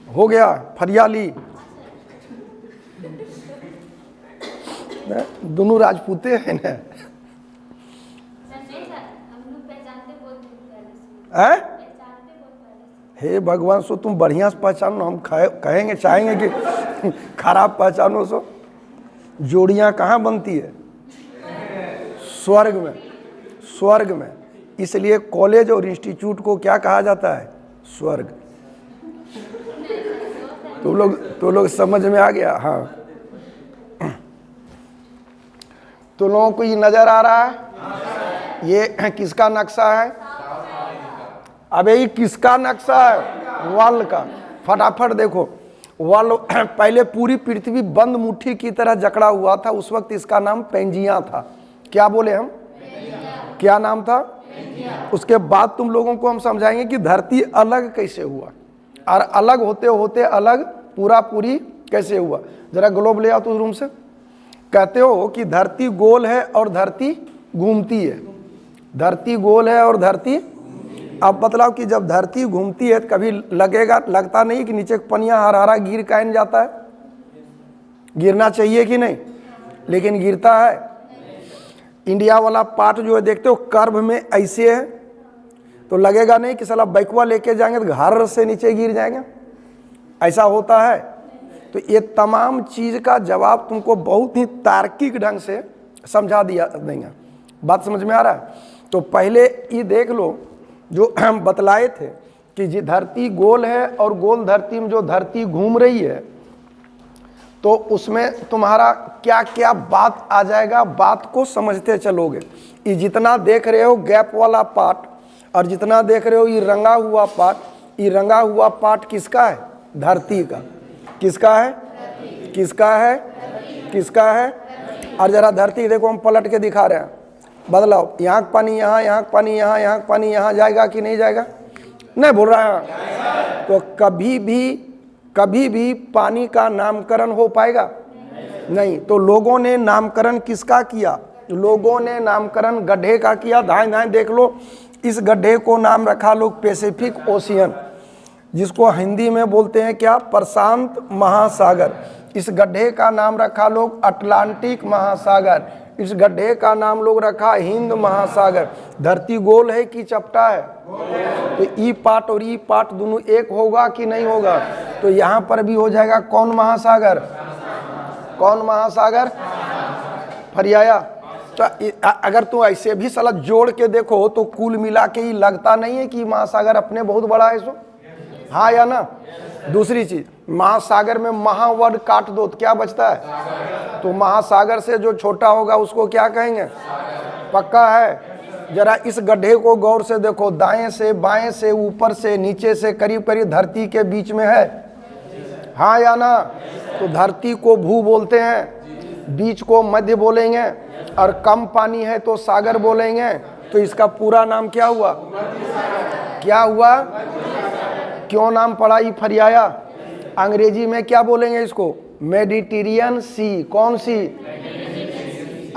हो गया फरियाली, दोनों राजपूते हैं ना। हे भगवान, सो तुम बढ़िया से पहचानो, हम कहेंगे चाहेंगे कि खराब पहचानो। सो जोड़ियां कहाँ बनती है? स्वर्ग में, स्वर्ग में। इसलिए कॉलेज और इंस्टीट्यूट को क्या कहा जाता है? स्वर्ग। तो लोग समझ में आ गया? हाँ, तो लोगों को ये नजर आ रहा है? ये किसका नक्शा है? अबे ये किसका नक्शा है? वर्ल्ड का। फटाफट देखो, वर्ल्ड पहले पूरी पृथ्वी बंद मुट्ठी की तरह जकड़ा हुआ था, उस वक्त इसका नाम पेंजिया था। क्या बोले हम? क्या नाम था? उसके बाद तुम लोगों को हम समझाएंगे कि धरती अलग कैसे हुआ, और अलग होते होते अलग पूरा पूरी कैसे हुआ। जरा ग्लोब ले आओ तो रूम से। कहते हो कि धरती गोल है और धरती घूमती है, धरती गोल है और धरती। अब बतलाओ कि जब धरती घूमती है तो कभी लगता नहीं कि नीचे पनिया हरा गिर कैन जाता है? गिरना चाहिए कि नहीं? लेकिन गिरता है। इंडिया वाला पार्ट जो है देखते हो कर्व में ऐसे है, तो लगेगा नहीं कि साला बैकवा लेके जाएंगे तो घर से नीचे गिर जाएंगे? ऐसा होता है। तो ये तमाम चीज का जवाब तुमको बहुत ही तार्किक ढंग से समझा दिया देंगे। बात समझ में आ रहा है? तो पहले ये देख लो जो हम बतलाए थे कि जी धरती गोल है और गोल धरती में जो धरती घूम रही है, तो उसमें तुम्हारा क्या क्या बात आ जाएगा, बात को समझते चलोगे। ये जितना देख रहे हो गैप वाला पार्ट और जितना देख रहे हो ये रंगा हुआ पार्ट, ये रंगा हुआ पार्ट किसका है? धरती का। किसका है? किसका है? किसका है? और जरा धरती देखो, हम पलट के दिखा रहे हैं। बदलाओ, यहाँ पानी यहाँ, यहाँ पानी यहाँ, यहाँ पानी यहाँ, जाएगा कि नहीं जाएगा? नहीं बोल रहा है। तो कभी भी पानी का नामकरण हो पाएगा? नहीं। तो लोगों ने नामकरण किसका किया? लोगों ने नामकरण गड्ढे का किया। दाएं दाएं देख लो, इस गड्ढे को नाम रखा लोग पैसिफिक ओशियन, जिसको हिंदी में बोलते हैं क्या? प्रशांत महासागर। इस गड्ढे का नाम रखा लोग अटलांटिक महासागर। इस गड्ढे का नाम लोग रखा हिंद महासागर। धरती गोल है कि चपटा है? तो ई पार्ट और ई पार्ट दोनों एक होगा कि नहीं होगा? तो यहाँ पर भी हो जाएगा कौन महासागर? कौन महासागर? फरियाया। तो अगर तू ऐसे भी साला जोड़ के देखो तो कुल मिला के ही लगता नहीं है कि महासागर अपने बहुत बड़ा है। सो हाँ या ना? दूसरी चीज, महासागर में महावर्ड काट दो तो क्या बचता है? तो महासागर से जो छोटा होगा उसको क्या कहेंगे? पक्का है? जरा इस गड्ढे को गौर से देखो, दाएं से बाएं से ऊपर से नीचे से करीब करीब धरती के बीच में है। हाँ या ना? तो धरती को भू बोलते हैं, बीच को मध्य बोलेंगे, और कम पानी है तो सागर बोलेंगे। तो इसका पूरा नाम क्या हुआ? क्या हुआ? क्यों नाम पड़ा ये फरियाया? अंग्रेजी में क्या बोलेंगे इसको? मेडिटेरियन सी। कौन सी?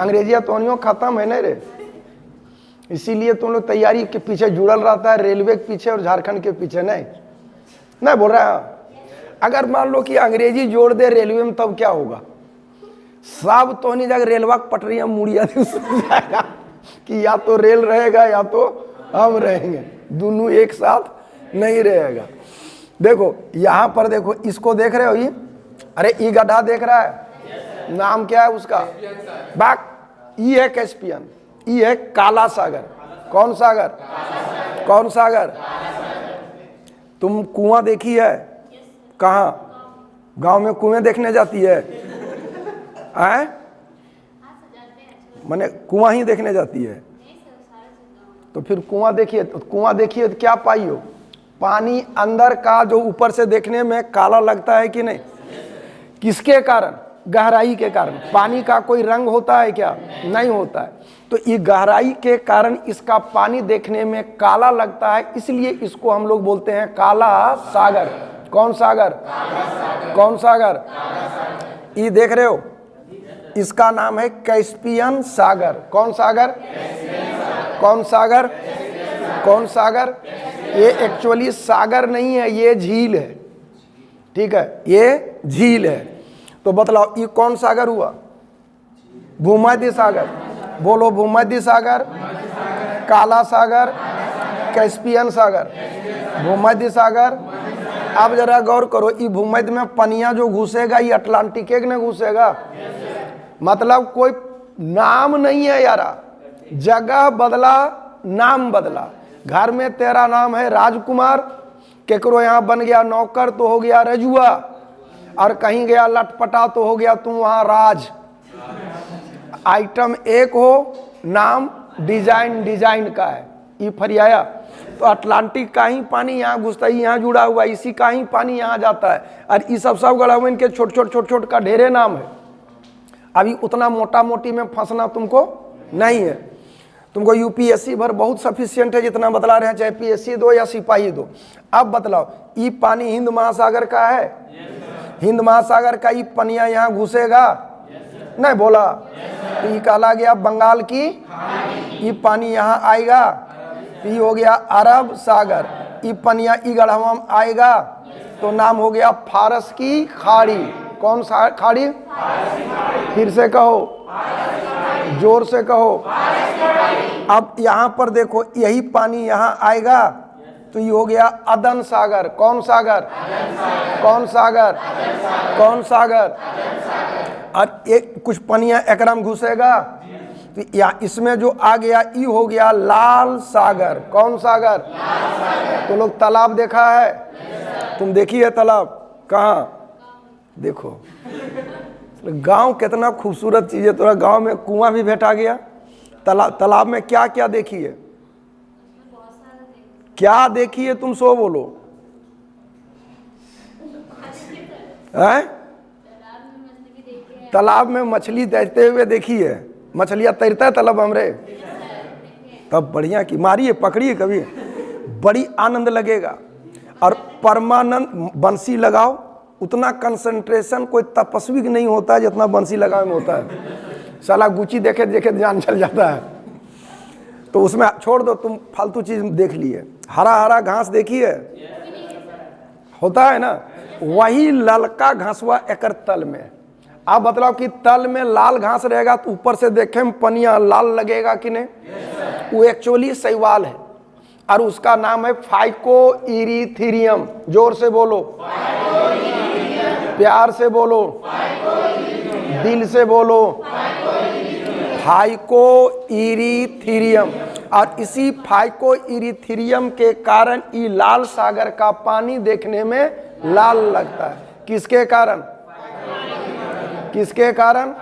अंग्रेजिया तो खत्म है ना रे, इसीलिए तुम लोग तैयारी के पीछे जुड़ल रहता है, रेलवे के पीछे और झारखंड के पीछे। नहीं बोल रहा है। अगर मान लो कि अंग्रेजी जोड़ दे रेलवे में, तब क्या होगा? सब तो नहीं जाएगा, रेलवा पटरियां मुड़िया जाएगा कि या तो रेल रहेगा या तो हम रहेंगे, दोनों एक साथ नहीं रहेगा। देखो यहाँ पर देखो, इसको देख रहे हो? ये अरे ई गड्ढा देख रहा है? नाम क्या है उसका? बैक। ई है कैस्पियन, ई है काला सागर। कौन सागर? कौन सागर? तुम कुआं देखी है? कहाँ? गांव में कुएं देखने जाती है? मैंने कुआं ही देखने जाती है। तो फिर कुआं देखिए, तो कुआं देखिए तो क्या पाई हो? पानी अंदर का जो ऊपर से देखने में काला लगता है कि नहीं? किसके कारण? गहराई के कारण। पानी का कोई रंग होता है क्या? नहीं होता है। तो ये गहराई के कारण इसका पानी देखने में काला लगता है, इसलिए इसको हम लोग बोलते हैं काला सागर। कौन सागर? कौन सागर? ये देख रहे हो? इसका नाम है कैस्पियन सागर। कौन सागर? कौन सागर? कौन सागर? ये एक्चुअली सागर नहीं है, ये झील है। ठीक है, ये झील है। तो बतलाओ ये कौन सागर हुआ? भूमध्य सागर। बोलो भूमध्य सागर, काला सागर, कैस्पियन सागर, भूमध्य सागर। अब जरा गौर करो, ये भूमध्य में पनिया जो घुसेगा ये अटलांटिक में घुसेगा। मतलब कोई नाम नहीं है यारा, जगह बदला, नाम बदला। घर में तेरा नाम है राजकुमार, केकरो यहाँ बन गया नौकर तो हो गया रजुआ, और कहीं गया लटपटा तो हो गया तुम वहाँ राज। आइटम एक हो, नाम डिजाइन डिजाइन का है। ये फरियाया तो अटलांटिक का ही पानी यहाँ घुसता है, यहाँ जुड़ा हुआ, इसी का ही पानी यहाँ जाता है। और ये सब गड़ा हुआ, इनके छोट छोट का ढेरे नाम है। अभी उतना मोटा मोटी में फंसना तुमको नहीं है। तुमको यूपीएससी भर बहुत सफिशिएंट है जितना बतला रहे हैं, चाहे पीएससी दो या सिपाही दो। अब बतलाओ ये पानी हिंद महासागर का है? हिंद महासागर का ये पनिया यहाँ घुसेगा? नहीं बोला। तो ये कहला गया बंगाल की, ये पानी यहाँ आएगा, ये हो गया अरब सागर। ये पनिया ई गढ़वा में आएगा तो नाम हो गया फारस की खाड़ी। कौन सा खाड़ी? फिर से कहो, जोर से कहो। अब यहाँ पर देखो, यही पानी यहाँ आएगा तो ये हो गया अदन सागर। कौन सागर? कौन सागर? कौन सागर? और एक कुछ पनिया एकरम घुसेगा तो या इसमें जो आ गया ये हो गया लाल सागर। कौन सागर? तो लोग तालाब देखा है? तुम देखी है तालाब? कहाँ? देखो गांव कितना खूबसूरत चीज है। थोड़ा गांव में कुआं भी भेटा गया। तालाब में क्या क्या देखी है? क्या देखी है तुम सो बोलो है? तालाब में मछली तैरते हुए देखी है? मछलियां तैरता है तालाब हमरे? तब बढ़िया की मारिए, पकड़िए कभी, बड़ी आनंद लगेगा। और परमानंद बंसी लगाओ, उतना कंसंट्रेशन कोई तपस्वी नहीं होता है जितना बंसी लगाने में होता है। साला गुची देखे देखे जान चल जाता है। तो उसमें छोड़ दो, तुम फालतू चीज देख लिए। हरा हरा घास देखी है? होता है ना, वही ललका घासवा एकर तल में। आप बतलाओ कि तल में लाल घास रहेगा तो ऊपर से देखे में पनिया लाल लगेगा कि नहीं? वो एक्चुअली शैवाल है और उसका नाम है फाइकोइरीथीरियम। जोर से बोलो, प्यार से बोलो, दिल से बोलो, फाइकोइरीथीरियम। और इसी फाइकोइरीथीरियम के कारण ये लाल सागर का पानी देखने में लाल लगता है। किसके कारण? किसके कारण?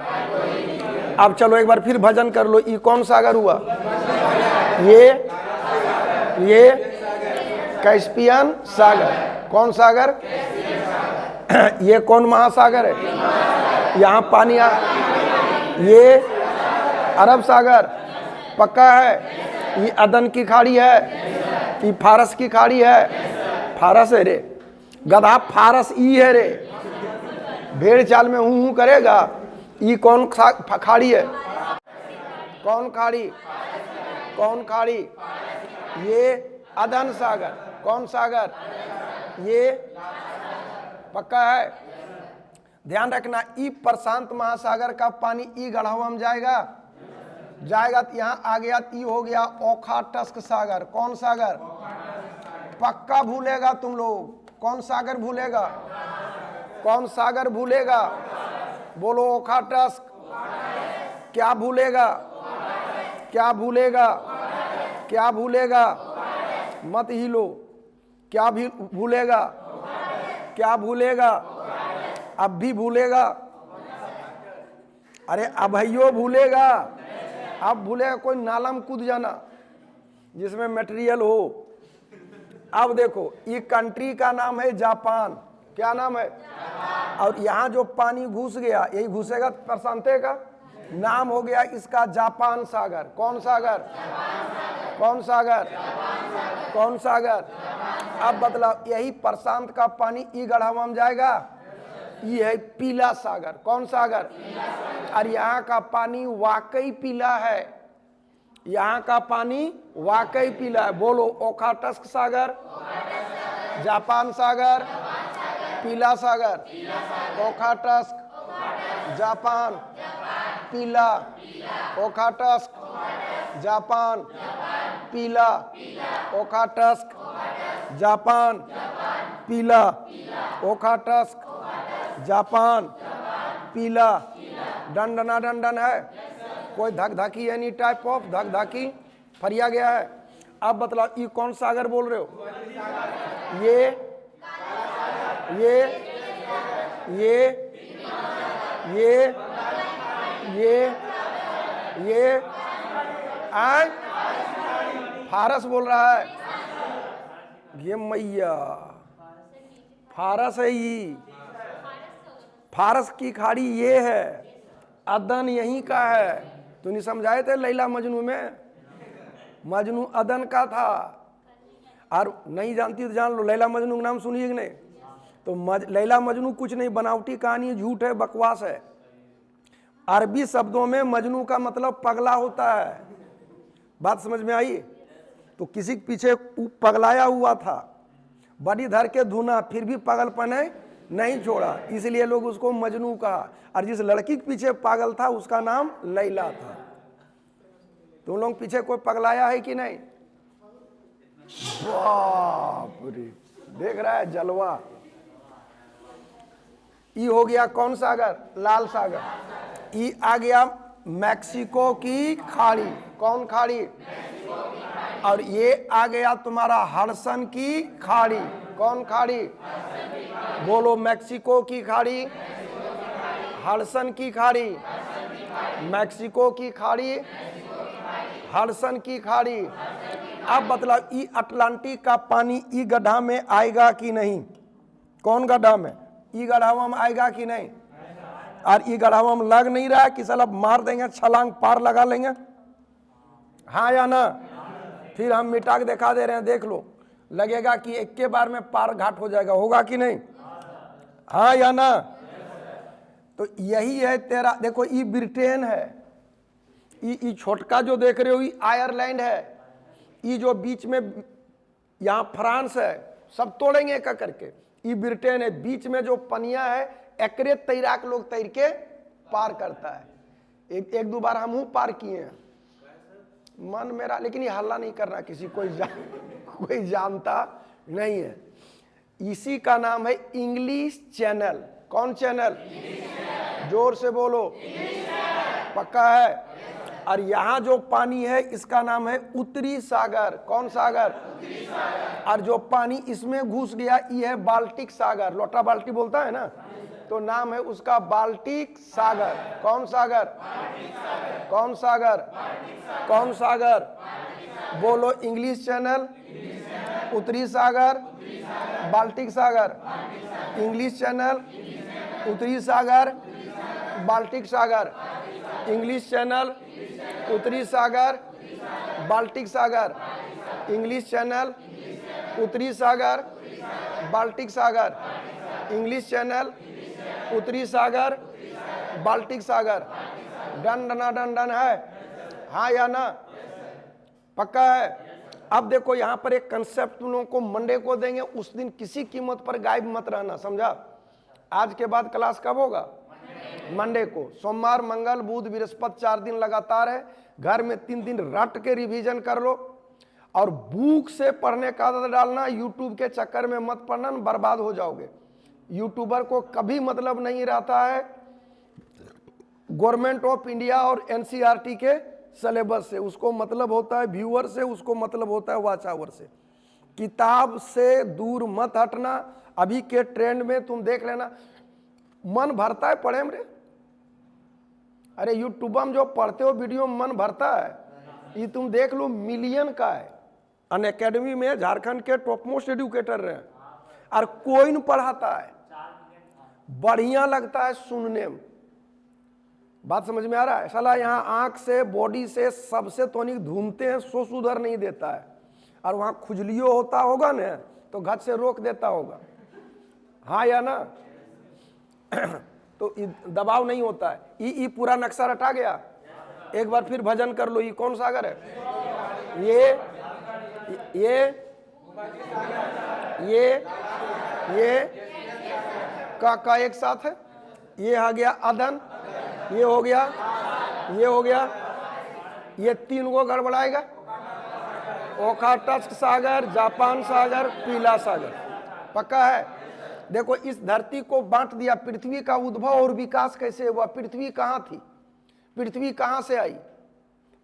अब चलो एक बार फिर भजन कर लो। ये कौन सागर हुआ? ये कैस्पियन सागर। कौन सागर? ये कौन महासागर है? यहाँ पानी ये अरब सागर पक्का है। ये अदन की खाड़ी है, ये फारस की खाड़ी है। फारस है रे गधा, फारस ई है रे। भेड़ चाल में हूँ करेगा। ये कौन खाड़ी है? कौन खाड़ी? कौन खाड़ी? ये अदन सागर। कौन सागर? ये पक्का है। ध्यान रखना, ई प्रशांत महासागर का पानी ई गढ़वा में जाएगा तो यहाँ आ गया, ई हो गया ओखाटस्क सागर। कौन सागर? पक्का भूलेगा तुम लोग। कौन सागर भूलेगा? कौन सागर भूलेगा? बोलो ओखाटस्क। क्या भूलेगा? क्या भूलेगा? क्या भूलेगा? मत हिलो। क्या भी भूलेगा? क्या भूलेगा? अब भी भूलेगा? अरे अभइयो भूलेगा। अब भूलेगा कोई नाला में कूद जाना जिसमें मटेरियल हो। अब देखो, ये कंट्री का नाम है जापान। क्या नाम है? और यहाँ जो पानी घुस गया, यही घुसेगा प्रशांते का नाम हो गया इसका जापान सागर। कौन सागर? कौन सागर? कौन सागर? अब बतलाओ, यही प्रशांत का पानी ई गढ़वा में जाएगा, ये है पीला सागर। कौन सागर? और यहाँ का पानी वाकई पीला है। यहाँ का पानी वाकई पीला है। बोलो ओखाटस्क सागर, जापान सागर, पीला सागर, ओखाटस्क, जापान, पीला, ओखाटस्क, जापान, पीला, ओखाटस्क, जापान, पीला, ओखाटस्क, जापान, पीला। दंडना दंडन है, कोई धक धकी, एनी टाइप ऑफ धक धकी फरिया गया है। अब बतलाओ ये कौन सागर बोल रहे हो? ये ये ये आय फारस बोल रहा है। ये मैया फारस है, ये फारस की खाड़ी ये है, अदन यहीं का है। तो नहीं समझाए थे लैला मजनू में, मजनू अदन का था। और नहीं जानती तो जान लो, लैला मजनू का नाम सुनिए कि नहीं? तो लैला मजनू कुछ नहीं, बनावटी कहानी है, झूठ है, बकवास है। अरबी शब्दों में मजनू का मतलब पगला होता है। बात समझ में आई? तो किसी के पीछे पगलाया हुआ था, बड़ी धर के धुना, फिर भी पागलपन नहीं छोड़ा, इसलिए लोग उसको मजनू कहा। और जिस लड़की के पीछे पागल था उसका नाम लैला था। तुम लोग पीछे कोई पगलाया है कि नहीं? बाप रे, देख रहा है जलवा। ई हो गया कौन सागर? लाल सागर। ई आ गया मैक्सिको की खाड़ी। कौन खाड़ी? और ये आ गया तुम्हारा हडसन की खाड़ी। कौन खाड़ी? बोलो, मैक्सिको की खाड़ी, हडसन की खाड़ी, मैक्सिको की खाड़ी, हडसन की खाड़ी। अब बतलाओ, ई अटलांटिक का पानी ई गड्ढा में आएगा कि नहीं? कौन गड्ढा में? ई गड्ढावा में आएगा कि नहीं? और ई गड्ढावा में लग नहीं रहा है कि साला मार देंगे, छलांग पार लगा लेंगे, हाँ या ना? फिर हम मिटा के दिखा दे रहे हैं, देख लो, लगेगा कि एक के बार में पार घाट हो जाएगा, होगा कि नहीं? हाँ या ना? तो यही है तेरा, देखो ये ब्रिटेन है, ये छोटका जो देख रहे हो ये आयरलैंड है, ये जो बीच में यहाँ फ्रांस है, सब तोड़ेंगे एक करके। ये ब्रिटेन है, बीच में जो पनिया है एकरे तैराक लोग तैर के पार करता है। एक दो बार हम पार किए हैं, मन मेरा, लेकिन ये हल्ला नहीं करना किसी, कोई जानता नहीं है। इसी का नाम है इंग्लिश चैनल। कौन चैनल? जोर से बोलो, पक्का है? और यहाँ जो पानी है इसका नाम है उत्तरी सागर। कौन सागर? और जो पानी इसमें घुस गया ये है बाल्टिक सागर। लोटा बाल्टी बोलता है ना, तो नाम है उसका बाल्टिक सागर। कौन सागर? कौन सागर? कौन सागर? बोलो, इंग्लिश चैनल, उत्तरी सागर, बाल्टिक सागर। इंग्लिश चैनल, उत्तरी सागर, बाल्टिक सागर। इंग्लिश चैनल, उत्तरी सागर, बाल्टिक सागर। इंग्लिश चैनल, उत्तरी सागर, बाल्टिक सागर। इंग्लिश चैनल, उत्तरी सागर, बाल्टिक सागर। डन डना डन डन है, हाँ या ना? पक्का है? अब देखो यहाँ पर एक कंसेप्ट तुम लोगों को मंडे को देंगे, उस दिन किसी कीमत पर गायब मत रहना, समझा? आज के बाद क्लास कब होगा? मंडे को। सोमवार, मंगल, बुध, बृहस्पति 4 दिन लगातार है। घर में 3 दिन रट के रिवीजन कर लो, और बुक से पढ़ने का आदत डालना। यूट्यूब के चक्कर में मत पढ़ना, बर्बाद हो जाओगे। यूट्यूबर को कभी मतलब नहीं रहता है गवर्नमेंट ऑफ इंडिया और एनसीईआरटी के सिलेबस से, उसको मतलब होता है व्यूअर से, उसको मतलब होता है वॉच आवर से। किताब से दूर मत हटना। अभी के ट्रेंड में तुम देख लेना, मन भरता है पढ़े में। अरे यूट्यूब में जो पढ़ते हो वीडियो मन भरता है। ये तुम देख लो, मिलियन का है। अन अकेडमी में झारखंड के टॉप मोस्ट एडुकेटर रहे, और कोई न पढ़ाता है, बढ़िया लगता है सुनने में। बात समझ में आ रहा है? साला यहाँ आंख से, बॉडी से, सबसे तोनिक धूमते हैं, सो सुधर नहीं देता है। और वहाँ खुजलियो होता होगा ना, तो घट से रोक देता होगा, हाँ या ना? तो दबाव नहीं होता है। ये पूरा नक्शा रटा गया। एक बार फिर भजन कर लो। ये कौन सागर है? ये का एक साथ है, ये आ गया अदन, ये हो गया, ये हो गया, ये तीन को गड़बड़ाएगा। ओखाटस्क सागर, जापान सागर, पीला सागर, पक्का है। देखो इस धरती को बांट दिया। पृथ्वी का उद्भव और विकास कैसे हुआ? पृथ्वी कहाँ थी? पृथ्वी कहाँ से आई?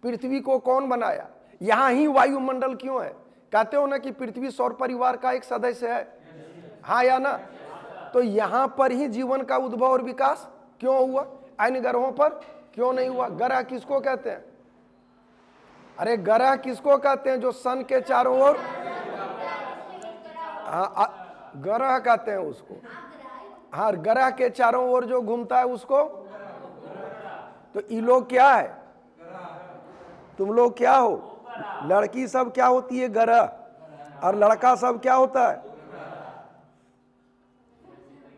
पृथ्वी को कौन बनाया? यहाँ ही वायुमंडल क्यों है? कहते हो ना कि पृथ्वी सौर परिवार का एक सदस्य है, हाँ या ना? तो यहाँ पर ही जीवन का उद्भव और विकास क्यों हुआ? अन्य ग्रहों पर क्यों नहीं हुआ? ग्रह किसको कहते हैं? अरे ग्रह किसको कहते हैं? जो सन के चारों ओर, ग्रह कहते हैं उसको। हाँ, ग्रह के चारों ओर जो घूमता है उसको। तो ये लोग क्या है? तुम लोग क्या हो? लड़की सब क्या होती है? ग्रह। और लड़का सब क्या होता है?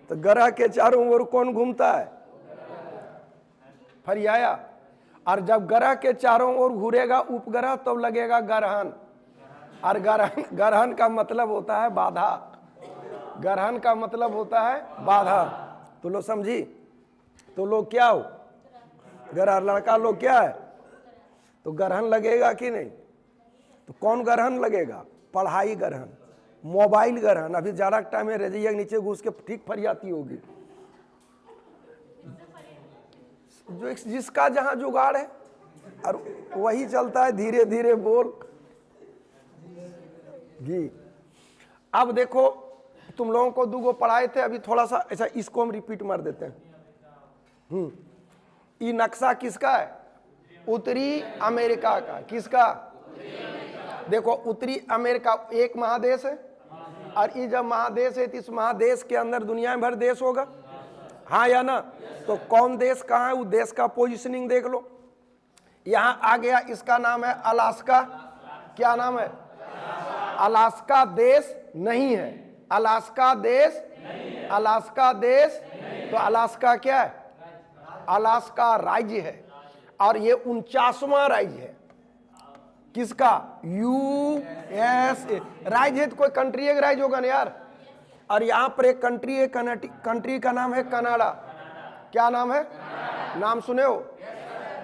तो ग्रह के चारों ओर कौन घूमता है? फरियाया। और जब ग्रह के चारों ओर घूरेगा उपग्रह तब लगेगा ग्रहण। और ग्रहण का मतलब होता है बाधा। ग्रहण का मतलब होता है बाधा। तो लो समझी? तो लोग क्या हो? ग्रह। लड़का लोग क्या है? तो ग्रहण लगेगा कि नहीं? तो कौन ग्रहण लगेगा? पढ़ाई ग्रहण, मोबाइल ग्रहण। अभी जाड़ा के टाइम में रजैया के नीचे घुस के ठीक फरियाती होगी। जो जिसका जहां जुगाड़ है और वही चलता है, धीरे धीरे बोल जी। अब देखो तुम लोगों को दूगो पढ़ाए थे, अभी थोड़ा सा ऐसा इसको हम रिपीट मार देते हैं। ये नक्शा किसका है? उत्तरी अमेरिका का। किसका? देखो उत्तरी अमेरिका एक महादेश है, और ये जब महादेश है तो इस महादेश के अंदर दुनिया भर देश होगा, हाँ या ना? तो कौन देश कहाँ है? उस देश का पोजीशनिंग देख लो। यहाँ आ गया, इसका नाम है अलास्का। क्या नाम है? अलास्का देश नहीं है। अलास्का देश, अलास्का देश। तो अलास्का क्या है? अलास्का राज्य है, और ये 49वां राज्य है। किसका? USA राज्य है। तो कोई कंट्री एक राज्य होगा ना यार। और यहाँ पर एक कंट्री है, कंट्री का नाम है कनाडा। क्या नाम है? नाम सुने हो?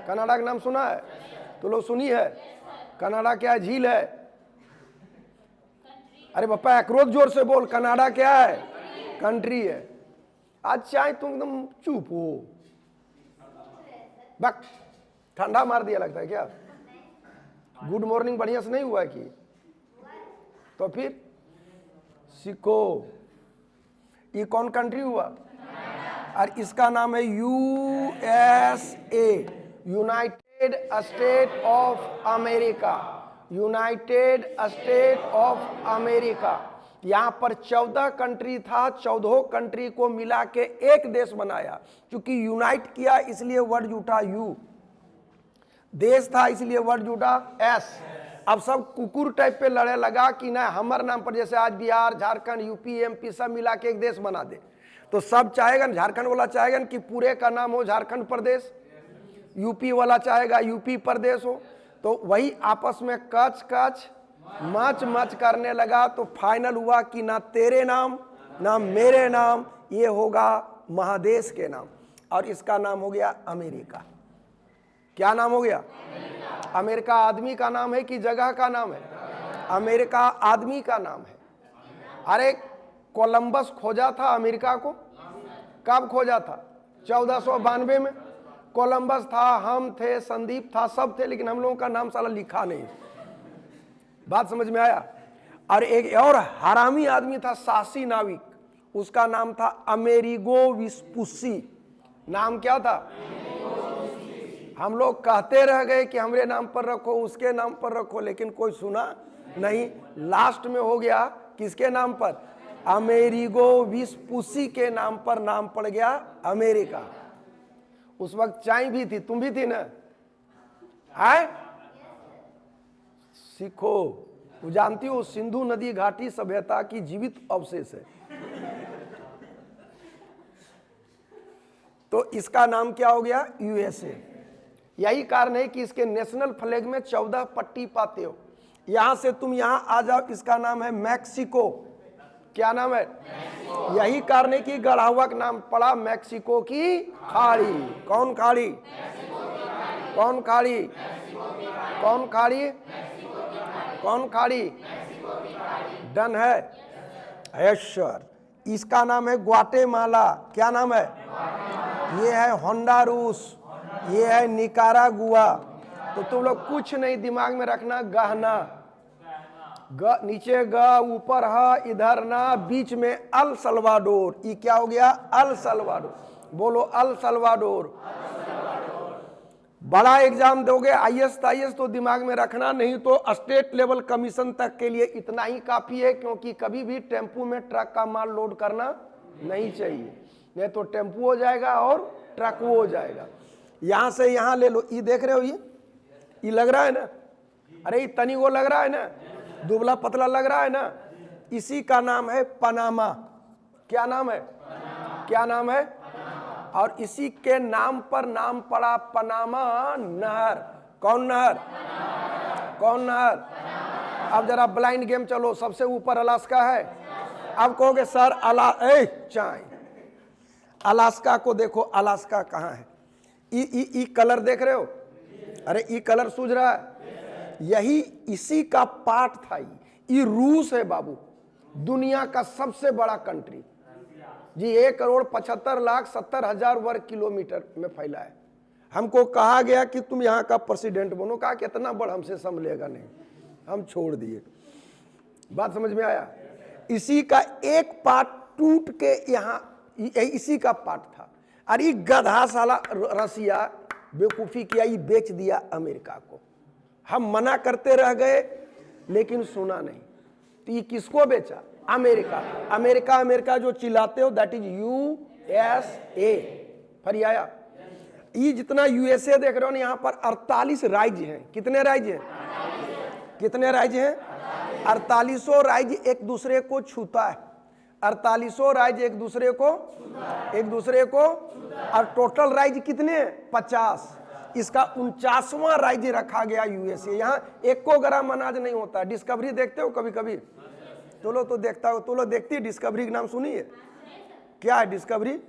कनाडा का नाम सुना है? तो लोग सुनी है? कनाडा क्या है? झील है। अरे बापा एक्रोध जोर से बोल। कनाडा क्या है? कंट्री है। आज चाहे तुम एकदम चुप हो, बक ठंडा मार दिया लगता है क्या? गुड मॉर्निंग बढ़िया से नहीं हुआ कि? तो फिर सीखो। ये कौन कंट्री हुआ? और इसका नाम है USA, United state of America. United state of America. यहाँ पर 14 कंट्री था, 14 कंट्री को मिला के एक देश बनाया। क्योंकि यूनाइट किया इसलिए वर्ड जुटा यू, देश था इसलिए वर्ड जुटा एस। अब सब कुकुर टाइप पे लड़े लगा कि ना हमारे नाम पर, जैसे आज बिहार, झारखंड, यूपी, MP सब मिला के एक देश बना दे। तो सब चाहेगा, झारखंड वाला चाहेगा कि पूरे का नाम हो झारखंड प्रदेश, यूपी वाला चाहेगा यूपी प्रदेश हो। तो वही आपस में कच कच मच मच करने लगा। तो फाइनल हुआ कि ना तेरे नाम ना मेरे नाम, ये होगा महादेश के नाम, और इसका नाम हो गया अमेरिका। क्या नाम हो गया? अमेरिका आदमी का नाम है कि जगह का नाम है? अमेरिका आदमी का नाम है। अरे कोलंबस खोजा था अमेरिका को। कब खोजा था? 1492 में। कोलंबस था, हम थे, संदीप था, सब थे, लेकिन हम लोगों का नाम साला लिखा नहीं। बात समझ में आया? और एक और हरामी आदमी था, साहसी नाविक, उसका नाम था अमेरिगो विस्पुसी। नाम क्या था? हम लोग कहते रह गए कि हमरे नाम पर रखो, उसके नाम पर रखो, लेकिन कोई सुना नहीं। लास्ट में हो गया किसके नाम पर? अमेरिगो विस्पुसी के नाम पर नाम पड़ गया अमेरिका। उस वक्त चाय भी थी, तुम भी थी ना? है? सीखो। वो जानती हो सिंधु नदी घाटी सभ्यता की जीवित अवशेष है। तो इसका नाम क्या हो गया? USA। यही कारण है कि इसके नेशनल फ्लैग में 14 पट्टी पाते हो। यहां से तुम यहां आ जाओ, इसका नाम है मैक्सिको। क्या नाम है? यही कारण की गढ़ा हुआ का नाम पड़ा मैक्सिको की खाड़ी। कौन खाड़ी? कौन खाड़ी? कौन खाड़ी? कौन खाड़ी? डन है? Yes sir. इसका नाम है ग्वाटेमाला। क्या नाम है? ये है होंडुरास, ये है निकारागुआ। तो तुम लोग कुछ नहीं दिमाग में रखना, गहना नीचे ग, ऊपर ह, इधर ना, बीच में अल सल्वाडोर। ये क्या हो गया? El Salvador. बोलो अल सल्वाडोर। बड़ा एग्जाम दोगे आईएएस तो दिमाग में रखना, नहीं तो स्टेट लेवल कमीशन तक के लिए इतना ही काफी है। क्योंकि कभी भी टेम्पू में ट्रक का माल लोड करना नहीं चाहिए, नहीं तो टेम्पू हो जाएगा और ट्रक हो जाएगा। यहां से यहां ले लो। ये देख रहे हो, ये लग रहा है ना? अरे ये तनी वो लग रहा है ना, दुबला पतला लग रहा है ना, इसी का नाम है पनामा। क्या नाम है? क्या नाम है? और इसी के नाम पर नाम पड़ा पनामा नहर। कौन नहर? कौन नहर? अब जरा ब्लाइंड गेम चलो। सबसे ऊपर अलास्का है। अब कहोगे सर चाय अलास्का को देखो, अलास्का कहाँ है? ई कलर देख रहे हो? अरे ई कलर सूझ रहा है? यही इसी का पार्ट था। ये रूस है बाबू, दुनिया का सबसे बड़ा कंट्री जी। 1,75,70,000 वर्ग किलोमीटर में फैला है। हमको कहा गया कि तुम यहाँ का प्रेसिडेंट बनो। कहा कि इतना बड़ा हमसे संभलेगा नहीं, हम छोड़ दिए। बात समझ में आया? इसी का एक पार्ट टूट के यहाँ इसी का पार्ट था। अरे गधा साला रसिया बेवकूफ़ी किया, ये बेच दिया अमेरिका को। हम मना करते रह गए लेकिन सुना नहीं। तो ये किसको बेचा? अमेरिका। अमेरिका अमेरिका जो चिल्लाते हो, दैट इज USA। फिर आया ये जितना USA देख रहे हो ना, यहाँ पर 48 राज्य हैं। कितने राज्य हैं? कितने राज्य हैं? 48 राज्य एक दूसरे को छूता है। 48 राज्य एक दूसरे को और टोटल राज्य कितने हैं? 50। इसका 49वां राज्य रखा गया USA। यहाँ 1 ग्राम अनाज नहीं होता। डिस्कवरी देखते हो कभी कभी? तो लो तो देखता हो, तो लो देखती है। डिस्कवरी का नाम सुनी है? क्या है डिस्कवरी?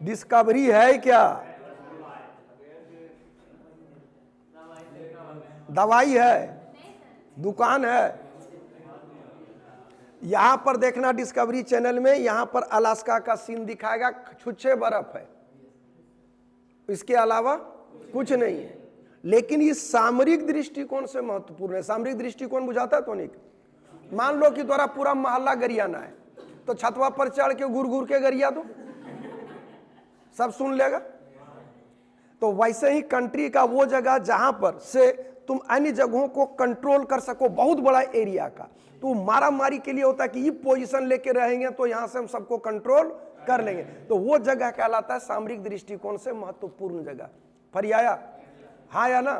डिस्कवरी है क्या? दवाई है, दुकान है। यहां पर देखना डिस्कवरी चैनल में, यहां पर अलास्का का सीन दिखाएगा। छुच्छे बर्फ है, इसके अलावा कुछ नहीं है। लेकिन ये सामरिक दृष्टिकोण से महत्वपूर्ण है। सामरिक दृष्टिकोण बुझाता है तो नहीं? मान लो कि द्वारा पूरा मोहल्ला गरियाना है, तो छतवा पर चढ़ के घूर घूर के गरिया दो, सब सुन लेगा। तो वैसे ही कंट्री का वो जगह जहां पर से तुम अन्य जगहों को कंट्रोल कर सको, बहुत बड़ा एरिया का, तो मारा मारी के लिए होता है कि ये पोजीशन लेके रहेंगे तो यहां से हम सबको कंट्रोल कर लेंगे। तो वो जगह कहलाता है सामरिक दृष्टिकोण से महत्वपूर्ण जगह। फिर आया? हाँ या ना?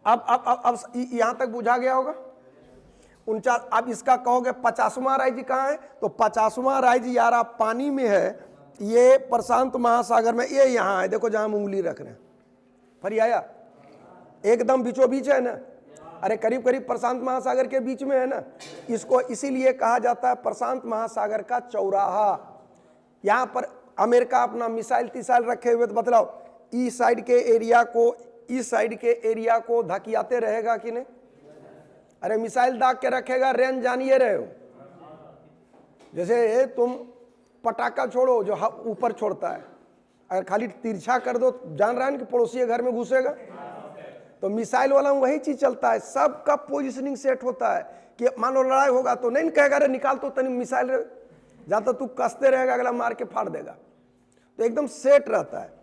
अब यहां तक बुझा गया होगा। 49। अब इसका कहोगे 50वां राज्य कहाँ है? तो 50वां राज्य यारा पानी में है। ये प्रशांत महासागर में, ये यहाँ है। देखो जहां हम उंगली रख रहे हैं। फिर आया? एकदम बीचों बीच है ना? अरे करीब करीब प्रशांत महासागर के बीच में है ना। इसको इसीलिए कहा जाता है प्रशांत महासागर का चौराहा। यहाँ पर अमेरिका अपना मिसाइल तिसाइल रखे हुए, तो बतलाओ इस साइड के एरिया को धकियाते रहेगा कि नहीं? अरे मिसाइल दाग के रखेगा, रेंज जानिए रहे हो। जैसे तुम पटाखा छोड़ो जो ऊपर छोड़ता है, अगर खाली तिरछा कर दो, जान रहा है ना कि पड़ोसी के घर में घुसेगा। तो मिसाइल वाला वही चीज चलता है। सबका पोजीशनिंग सेट होता है कि मान लो लड़ाई होगा तो नहीं कहेगा अरे निकाल तो तनी मिसाइल, जहाँ तो तू कसते रहेगा अगला मार के फाड़ देगा। तो एकदम सेट रहता है।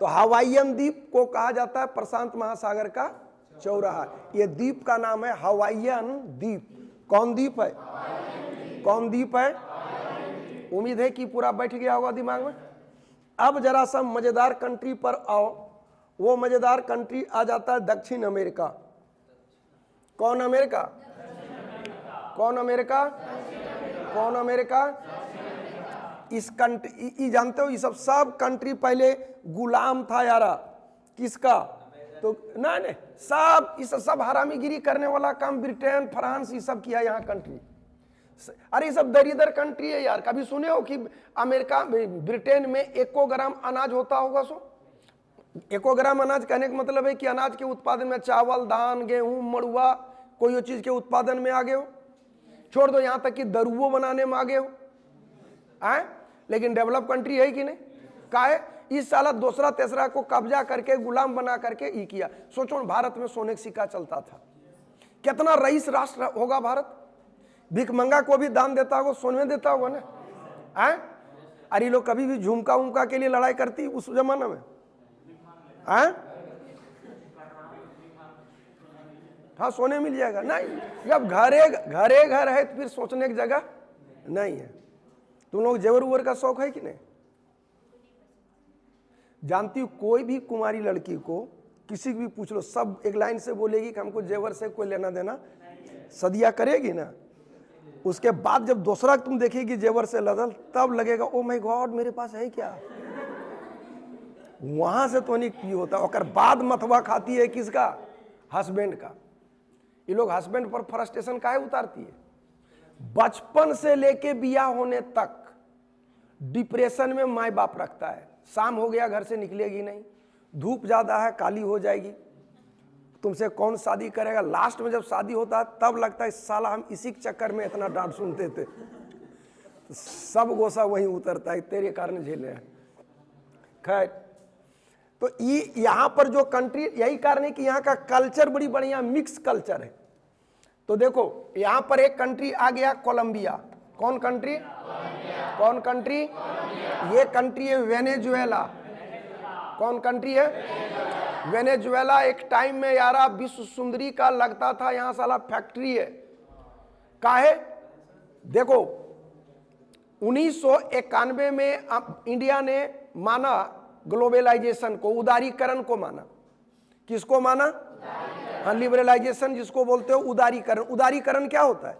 तो हवाईयन द्वीप को कहा जाता है प्रशांत महासागर का चौराहा। ये द्वीप का नाम है हवाईयन द्वीप। कौन द्वीप है? कौन द्वीप है? उम्मीद है कि पूरा बैठ गया होगा दिमाग में। अब जरा सा मजेदार कंट्री पर आओ। वो मजेदार कंट्री आ जाता है दक्षिण अमेरिका। कौन अमेरिका? कौन अमेरिका? कौन अमेरिका? इस कंट्री जानते हो, ये सब कंट्री पहले गुलाम था यारा। किसका? तो नहीं सब हरामीगिरी करने वाला काम ब्रिटेन, फ्रांस ये सब किया यहाँ कंट्री। अरे ये सब दरिद्र कंट्री है यार। कभी सुने हो कि अमेरिका ब्रिटेन में 1 ग्राम अनाज होता होगा? 1 ग्राम अनाज कहने का मतलब है कि अनाज के उत्पादन में चावल, धान, गेहूं, मड़ुआ, कोई चीज के उत्पादन में आगे हो। छोड़ दो यहां तक कि दरुओ बनाने में आगे हो। लेकिन डेवलप कंट्री है कि नहीं? काहे? इस साल दूसरा तीसरा को कब्जा करके गुलाम बना करके ये किया। सोचो भारत में सोने का सिक्का चलता था, कितना रईस राष्ट्र होगा भारत। भिखमंगा को भी दान देता होगा, सोने में देता होगा ना। अरे लोग कभी भी झुमका उमका के लिए लड़ाई करती उस जमाना में? हाँ, सोने मिल जाएगा नहीं। जब घरे घर है तो फिर सोचने की जगह नहीं है। तुम लोग जेवर उवर का शौक है कि नहीं? जानती हो कोई भी कुमारी लड़की को किसी भी पूछ लो, सब एक लाइन से बोलेगी कि हमको जेवर से कोई लेना देना। सदिया करेगी ना, उसके बाद जब दूसरा तुम देखेगी जेवर से लदल, तब लगेगा ओ माय गॉड मेरे पास है क्या। वहां से तो नहीं होता। और बाद मथवा खाती है किसका? हस्बैंड का। ये लोग हस्बैंड पर फ्रस्ट्रेशन काहे उतारती है? बचपन से लेके बियाह होने तक डिप्रेशन में माँ बाप रखता है। शाम हो गया घर से निकलेगी नहीं, धूप ज्यादा है काली हो जाएगी, तुमसे कौन शादी करेगा। लास्ट में जब शादी होता है तब लगता है साला हम इसी के चक्कर में इतना डांट सुनते थे। तो सब गोसा वहीं उतरता है, तेरे कारण झेले हैं। खैर, तो ये यहाँ पर जो कंट्री, यही कारण है कि यहाँ का कल्चर बड़ी बढ़िया मिक्स कल्चर है। तो देखो यहाँ पर एक कंट्री आ गया कोलंबिया। कौन कंट्री? कौन कंट्री? ये कंट्री है वेनेजुएला। कौन कंट्री है? वेनेजुएला। एक टाइम में यारा विश्व सुंदरी का लगता था, यहां साला फैक्ट्री है। काहे? देखो 1991 में इंडिया ने माना ग्लोबलाइजेशन को, उदारीकरण को माना। किसको माना? हाँ, लिबरलाइजेशन जिसको बोलते हो, उदारीकरण। उदारीकरण क्या होता है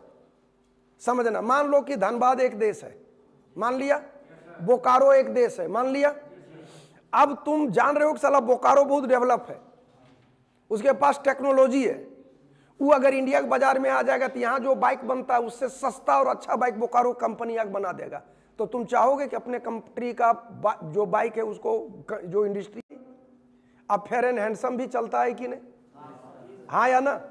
समझना। मान लो कि धनबाद एक देश है, मान लिया। बोकारो एक देश है, मान लिया। अब तुम जान रहे हो कि साला बोकारो बहुत डेवलप है, उसके पास टेक्नोलॉजी है। वो अगर इंडिया के बाजार में आ जाएगा तो यहाँ जो बाइक बनता है उससे सस्ता और अच्छा बाइक बोकारो कंपनी आगे बना देगा। तो तुम चाहोगे कि अपने कंट्री का जो बाइक है उसको, जो इंडस्ट्री, अब फेयर एंड हैंडसम भी चलता है कि नहीं? हाँ या ना?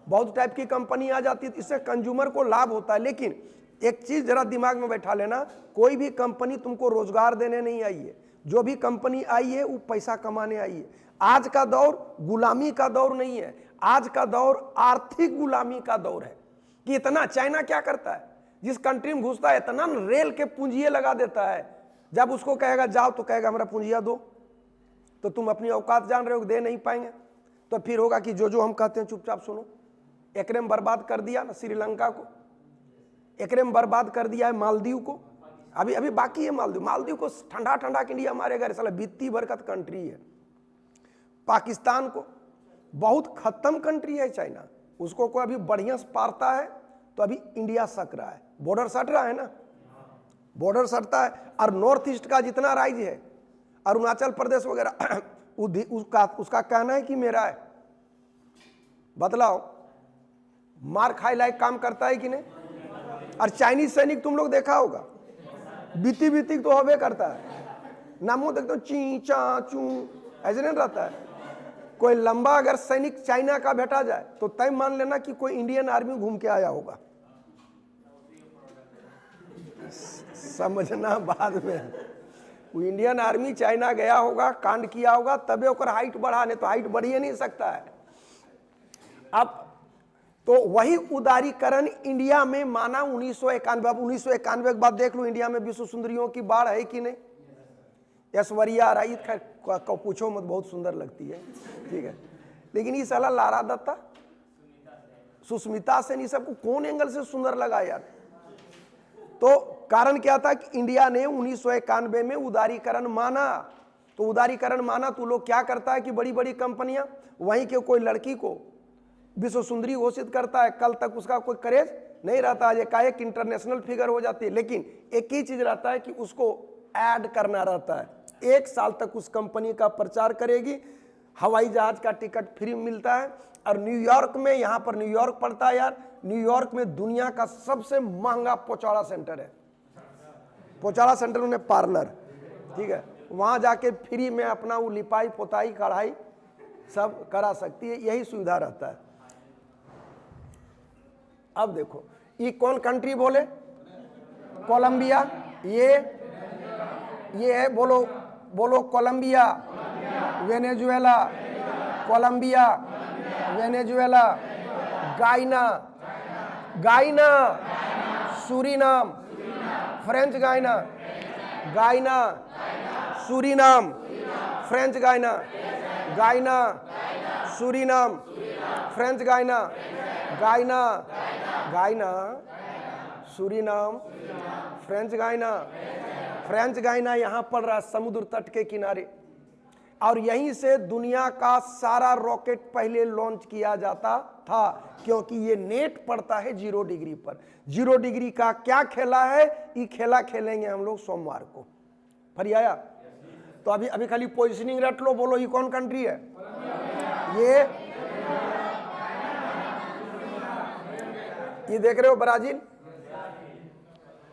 बहुत टाइप की कंपनी आ जाती है, इससे कंज्यूमर को लाभ होता है। लेकिन एक चीज जरा दिमाग में बैठा लेना, कोई भी कंपनी तुमको रोजगार देने नहीं आई है। जो भी कंपनी आई है वो पैसा कमाने आई है। आज का दौर गुलामी का दौर नहीं है, आज का दौर आर्थिक गुलामी का दौर है। कि इतना चाइना क्या करता है, जिस कंट्री में घुसता है इतना रेल के पूंजिए लगा देता है। जब उसको कहेगा जाओ तो कहेगा हमारा पूंजिया दो। तो तुम अपनी औकात जान रहे हो, दे नहीं पाएंगे। तो फिर होगा कि जो हम कहते हैं चुपचाप सुनो। एकरे में बर्बाद कर दिया ना श्रीलंका को, एकरे में बर्बाद कर दिया है मालदीव को। अभी बाकी है मालदीव। मालदीव को ठंडा के इंडिया मारेगा, साला वित्तीय बरकत कंट्री है। पाकिस्तान को बहुत खत्म कंट्री है चाइना, उसको कोई अभी बढ़िया से पारता है तो अभी इंडिया सक रहा है। बॉर्डर सट रहा है ना, बॉर्डर सटता है। और नॉर्थ ईस्ट का जितना राज्य है, अरुणाचल प्रदेश वगैरह, उसका कहना है कि मेरा है। बतलाओ, मार खाए लायक काम करता है कि नहीं? और चाइनीज सैनिक तुम लोग देखा होगा, बीती तो होबे करता है। नामों देखते हो ची चा चू, ऐसे नहीं रहता है। कोई लंबा अगर सैनिक चाइना का भेटा जाए तो तय मान लेना कि कोई इंडियन आर्मी घूम के आया होगा। समझना बाद में, वो इंडियन आर्मी चाइना गया होगा, कांड किया होगा, तबे ओकर हाइट बढ़ा, नहीं तो हाइट बढ़िए नहीं सकता है। अब तो वही उदारीकरण इंडिया में माना 1991। अब 1991 के बाद देख लो इंडिया में विश्व सुंदरियों की बाढ़ है कि नहीं? ऐश्वर्या राय, खैर पूछो मत, बहुत सुंदर लगती है, ठीक है। लेकिन ये साला लारा दत्ता, सुष्मिता सेन, ये सबको कौन एंगल से सुंदर लगा यार? तो कारण क्या था कि इंडिया ने 1991 में उदारीकरण माना। तो उदारीकरण माना तो लोग क्या करता है कि बड़ी बड़ी कंपनियां वहीं के कोई लड़की को विश्व सुंदरी घोषित करता है, कल तक उसका कोई करेज नहीं रहता है, एकाएक इंटरनेशनल फिगर हो जाती है। लेकिन एक ही चीज रहता है कि उसको ऐड करना रहता है। 1 साल तक उस कंपनी का प्रचार करेगी, हवाई जहाज का टिकट फ्री मिलता है। और न्यूयॉर्क में, यहाँ पर न्यूयॉर्क पड़ता है यार, न्यूयॉर्क में दुनिया का सबसे महंगा पोचाड़ा सेंटर है। पोचाड़ा सेंटर उन्हें पार्लर, ठीक है, वहां जाके फ्री में अपना वो लिपाई पोताई कढ़ाई सब करा सकती है, यही सुविधा रहता है। अब देखो ये कौन कंट्री बोले? कोलंबिया। ये है, बोलो बोलो, कोलंबिया, वेनेजुएला, कोलंबिया, वेनेजुएला, गायना, गायना, सूरीनाम, फ्रेंच गायना, गायना, सूरीनाम, फ्रेंच गायना, गायना, सूरीनाम, फ्रेंच गायना, गायना, गायना, सूरीनाम, फ्रेंच गायना। फ्रेंच गायना यहाँ पड़ रहा है समुद्र तट के किनारे, और यहीं से दुनिया का सारा रॉकेट पहले लॉन्च किया जाता था, क्योंकि ये नेट पड़ता है 0 डिग्री पर। 0 डिग्री का क्या खेला है, ये खेला खेलेंगे हम लोग सोमवार को। फिर आया तो अभी खाली पोजिशनिंग रट लो, बोलो ये कौन कंट्री है? ये देख रहे हो ब्राजील।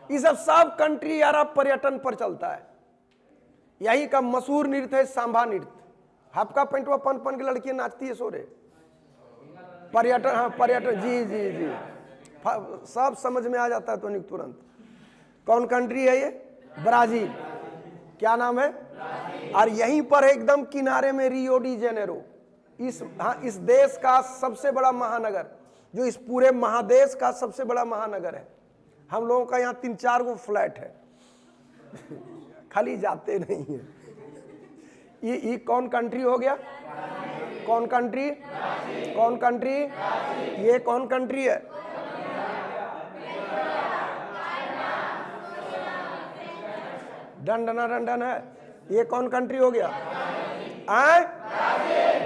ये सब कंट्री यार पर्यटन पर चलता है। यही का मशहूर नृत्य है सांभा नृत्य। हाफका पेंटवा पन पन की लड़की नाचती है सोरे। पर्यटन, हाँ पर्यटन, जी जी जी, सब समझ में आ जाता है तो तुरंत। कौन कंट्री है ये? ब्राजील। क्या नाम है? और यहीं पर एकदम किनारे में रियो डी जेनेरो, इस देश का सबसे बड़ा महानगर, जो इस पूरे महादेश का सबसे बड़ा महानगर है। हम लोगों का यहाँ 3-4 गो फ्लैट है, खाली जाते नहीं है। ये कौन कंट्री हो गया? कौन कंट्री? कौन कंट्री? ये कौन कंट्री है? डंडना डंडन है। ये कौन कंट्री हो गया?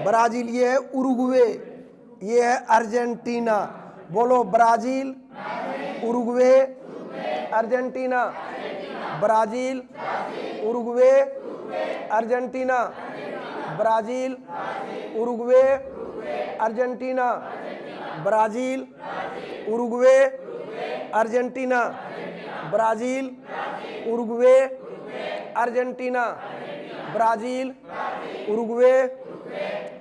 ब्राजील। ये है उरुग्वे, ये है अर्जेंटीना। बोलो Brazil, Uruguay, Argentina. Brazil, Uruguay, Argentina. Brazil, Uruguay, Argentina. Brazil, Uruguay, Argentina. Brazil, Uruguay, Argentina. Brazil, Uruguay,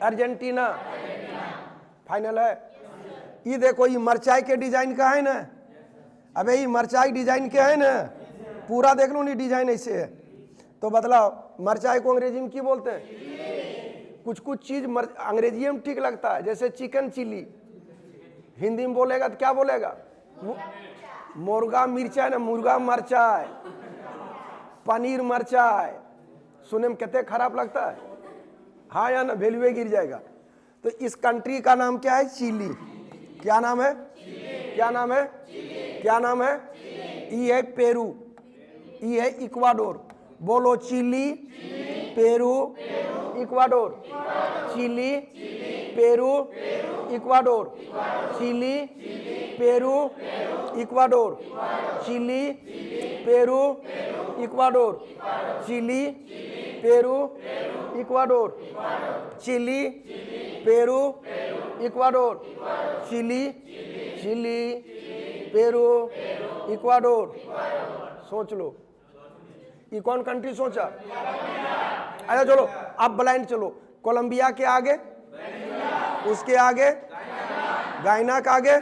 Argentina. Final है। ये देखो, ये मरचाई के डिजाइन का है ना। अबे ये मरचाई डिजाइन के है ना, पूरा देख लो, नहीं डिजाइन ऐसे है। तो बतलाओ मरचाई को अंग्रेजी में क्या बोलते हैं? कुछ कुछ चीज अंग्रेजी में ठीक लगता है, जैसे चिकन चिली, हिंदी में बोलेगा तो क्या बोलेगा? मुर्गा मिर्चा है ना, मुर्गा मरचाई, पनीर मरचाई। सुनने में कितने खराब लगता है, हाँ या ना, वैल्यू गिर जाएगा। तो इस कंट्री का नाम क्या है? चिली। क्या नाम है? क्या नाम है? क्या नाम है? ये है पेरू, ये है इक्वाडोर। बोलो Chile, Peru, Ecuador. Chile, Peru, Ecuador. Chile, Peru, Ecuador. Chile, Peru, Ecuador. Chile, Peru, Ecuador. Chile, Peru, Ecuador. Chile, Peru, Ecuador. सोच लो ये कौन कंट्री सोचा? अच्छा चलो अब ब्लाइंड चलो। कोलंबिया के आगे, उसके आगे गायना के आगे,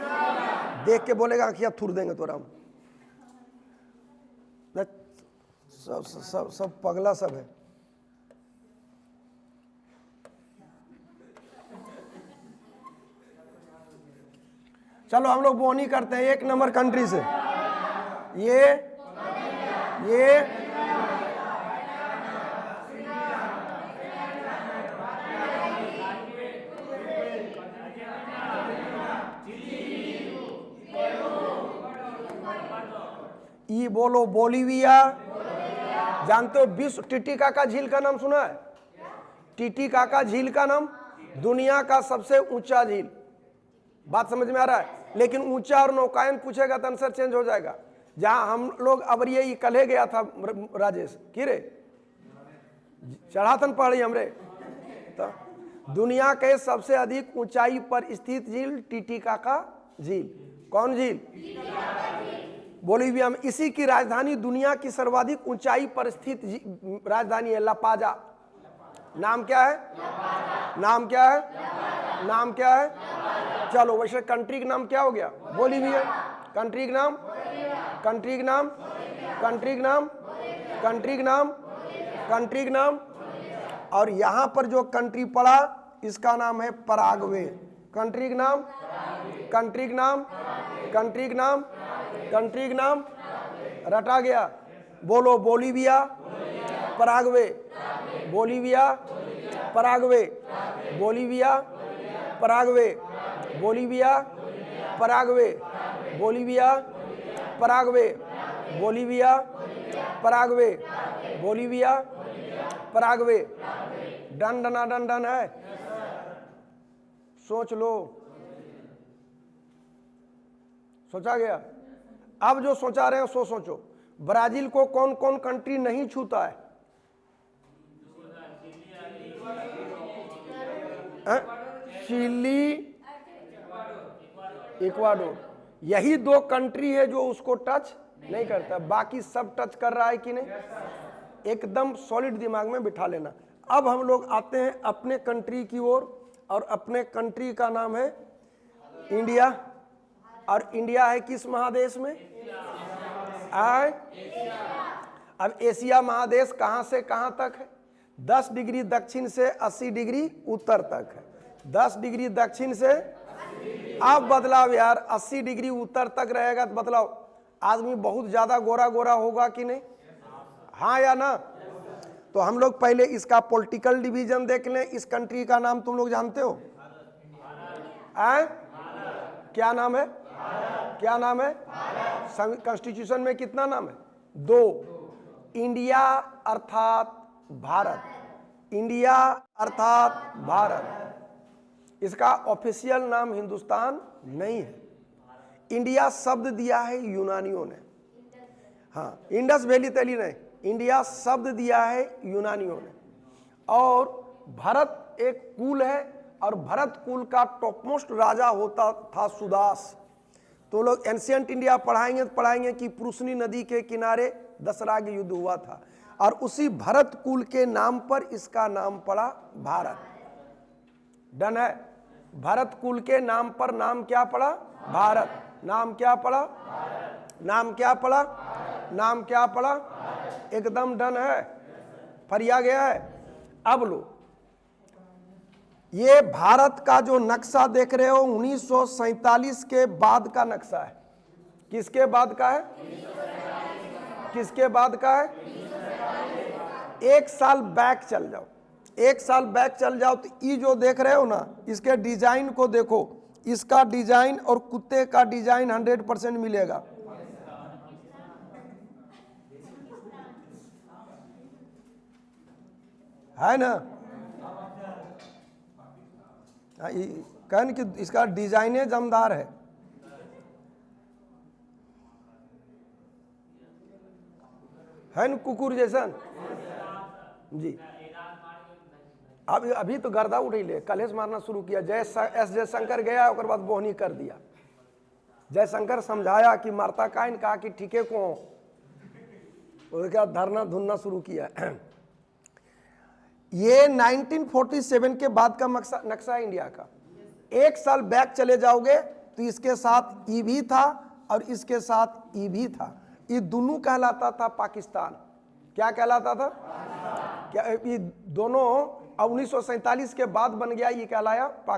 देख के बोलेगा आखिया थूर देंगे तोरा हम। सब सब सब पगला सब है। चलो हम लोग बोनी करते हैं 1 नंबर कंट्री से। ये बोलो बोलिविया। जानते हो विश्व टिटिकाका झील का नाम सुना है? टिटिकाका झील का नाम दुनिया का सबसे ऊंचा झील। बात समझ में आ रहा है? लेकिन ऊंचा और नौकायन पूछेगा तो आंसर चेंज हो जाएगा। जहां हम लोग अब ये कल गया था राजेश की रे चढ़ातन पहाड़ी हमरे, तो दुनिया के सबसे अधिक ऊंचाई पर स्थित झील टिटिकाका झील। कौन झील? बोलीविया में। इसी की राजधानी, दुनिया की सर्वाधिक ऊंचाई पर स्थित राजधानी है ला पाजा। नाम क्या है? नाम क्या है? नाम क्या है? चलो वैसे कंट्री का नाम क्या हो गया? बोलीविया। कंट्री का नाम? कंट्री का नाम? कंट्री का नाम? कंट्री का नाम? कंट्री का नाम? और यहां पर जो कंट्री पड़ा इसका नाम है पराग्वे। कंट्री का नाम? कंट्री का नाम? कंट्री का नाम? कंट्री का नाम? रटा गया। बोलो Bolivia, Paraguay, Bolivia, Paraguay, Bolivia, Paraguay, Bolivia, Paraguay, Bolivia, Paraguay, Bolivia, Paraguay, Bolivia, Paraguay. डन डना डन डन है। सोच लो। सोचा गया? अब जो सोचा रहे हो सो सोचो। ब्राजील को कौन कौन कंट्री नहीं छूता है? चिली, इक्वाडोर, यही दो कंट्री है जो उसको टच नहीं करता, बाकी सब टच कर रहा है कि नहीं? एकदम सॉलिड दिमाग में बिठा लेना। अब हम लोग आते हैं अपने कंट्री की ओर, और अपने कंट्री का नाम है इंडिया। और इंडिया है किस महादेश में? अब एशिया महादेश कहां से कहां तक है? 10 डिग्री दक्षिण से 80 डिग्री उत्तर तक है। 10 डिग्री दक्षिण से, अब बदलाव यार, 80 डिग्री उत्तर तक रहेगा तो बदलाव। आदमी बहुत ज्यादा गोरा गोरा होगा कि नहीं? हाँ या ना? तो हम लोग पहले इसका पॉलिटिकल डिवीजन देख लें। इस कंट्री का नाम तुम लोग जानते हो? क्या नाम है? क्या नाम है? कॉन्स्टिट्यूशन में कितना नाम है? 2। इंडिया अर्थात भारत। इंडिया अर्थात भारत। इसका ऑफिशियल नाम हिंदुस्तान नहीं है। इंडिया शब्द दिया है यूनानियों ने। हाँ, इंडस वैली तैली नहीं, इंडिया शब्द दिया है यूनानियों ने। और भरत एक कुल है, और भरत कुल का टॉपमोस्ट राजा होता था सुदास। तो लोग एंशियंट इंडिया पढ़ाएंगे तो पढ़ाएंगे कि पुरुषनी नदी के किनारे दशराग युद्ध हुआ था, और उसी भरत कुल के नाम पर इसका नाम पड़ा भारत। डन है? भरत कुल के नाम पर नाम क्या पड़ा? भारत। नाम क्या पड़ा? नाम क्या पड़ा? नाम क्या पड़ा? एकदम डन है, फरिया गया है। अब लो, ये भारत का जो नक्शा देख रहे हो 1947 के बाद का नक्शा है। किसके बाद का है? किसके बाद का है? 1 साल बैक चल जाओ। 1 साल बैक चल जाओ तो ये जो देख रहे हो ना, इसके डिजाइन को देखो। इसका डिजाइन और कुत्ते का डिजाइन 100% मिलेगा। है ना? कहन कि इसका डिजाइने जमदार है। न कुकुर जैसन जी। अभी तो गर्दा उठ ले, कल से मारना शुरू किया। एस जयशंकर गया, और बाद बोहनी कर दिया। जयशंकर समझाया कि मारता काइन, कहा कि ठीके को, उसके बाद धरना धुनना शुरू किया। ये 1947 के बाद का नक्शा है इंडिया का। 1 साल बैक चले जाओगे तो इसके साथ ई भी था और इसके साथ ई भी था। ये दोनों कहलाता था पाकिस्तान। क्या कहलाता था? क्या ये दोनों अब 1947 के बाद बन गया, ये कहलाया पाकिस्तान।